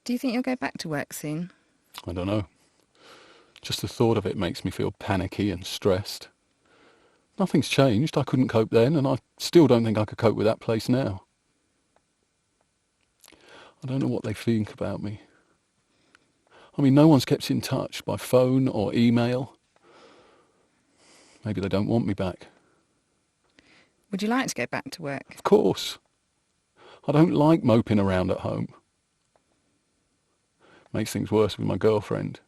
Do you think you'll go back to work soon? I don't know. Just the thought of it makes me feel panicky and stressed. Nothing's changed. I couldn't cope then, and I still don't think I could cope with that place now. I don't know what they think about me. I mean, no one's kept in touch by phone or email. Maybe they don't want me back. Would you like to go back to work? Of course. I don't like moping around at home. Makes things worse with my girlfriend.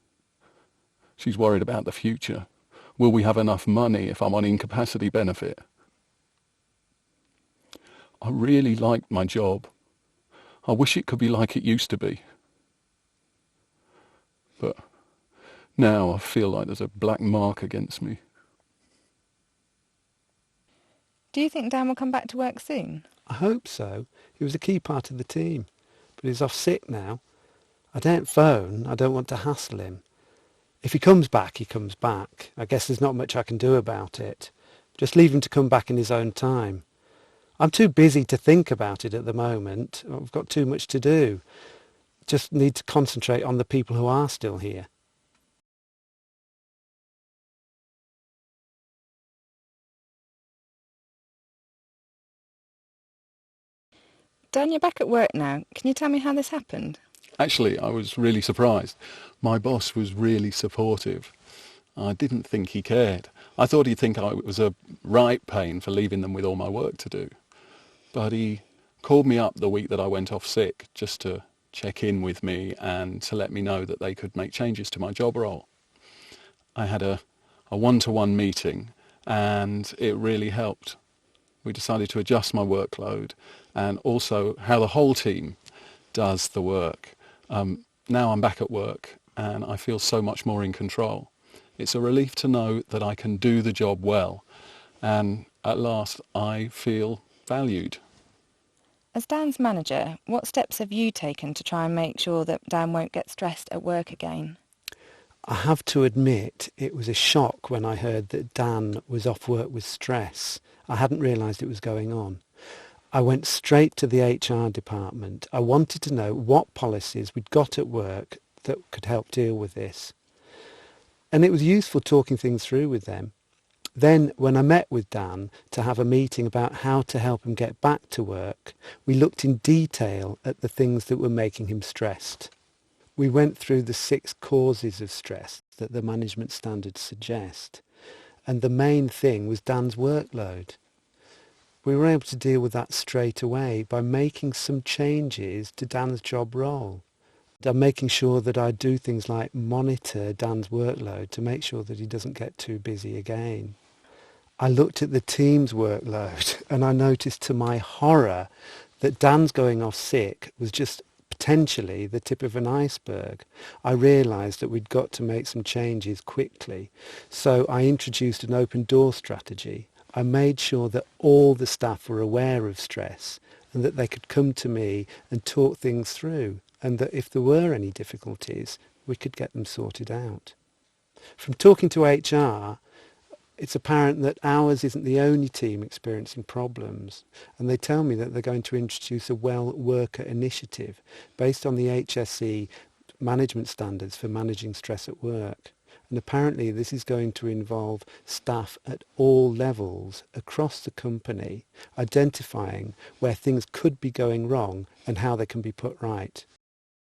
She's worried about the future. Will we have enough money if I'm on incapacity benefit? I really like my job. I wish it could be like it used to be. But now I feel like there's a black mark against me. Do you think Dan will come back to work soon? I hope so. He was a key part of the team. But he's off sick now. I don't phone. I don't want to hassle him. If he comes back, he comes back. I guess there's not much I can do about it. Just leave him to come back in his own time. I'm too busy to think about it at the moment. I've got too much to do. Just need to concentrate on the people who are still here. Dan, you're back at work now. Can you tell me how this happened? Actually, I was really surprised. My boss was really supportive. I didn't think he cared. I thought he'd think I was a right pain for leaving them with all my work to do. But he called me up the week that I went off sick just to check in with me and to let me know that they could make changes to my job role. I had a one-to-one meeting and it really helped. We decided to adjust my workload and also how the whole team does the work. Now I'm back at work and I feel so much more in control. It's a relief to know that I can do the job well, and at last I feel valued. As Dan's manager, what steps have you taken to try and make sure that Dan won't get stressed at work again? I have to admit it was a shock when I heard that Dan was off work with stress. I hadn't realised it was going on. I went straight to the HR department. I wanted to know what policies we'd got at work that could help deal with this. And it was useful talking things through with them. Then when I met with Dan to have a meeting about how to help him get back to work, we looked in detail at the things that were making him stressed. We went through the 6 causes of stress that the management standards suggest. And the main thing was Dan's workload. We were able to deal with that straight away by making some changes to Dan's job role. I'm making sure that I do things like monitor Dan's workload to make sure that he doesn't get too busy again. I looked at the team's workload and I noticed to my horror that Dan's going off sick was just potentially the tip of an iceberg. I realised that we'd got to make some changes quickly. So I introduced an open door strategy. I made sure that all the staff were aware of stress and that they could come to me and talk things through, and that if there were any difficulties, we could get them sorted out. From talking to HR, it's apparent that ours isn't the only team experiencing problems, and they tell me that they're going to introduce a well worker initiative based on the HSE management standards for managing stress at work. And apparently this is going to involve staff at all levels across the company identifying where things could be going wrong and how they can be put right.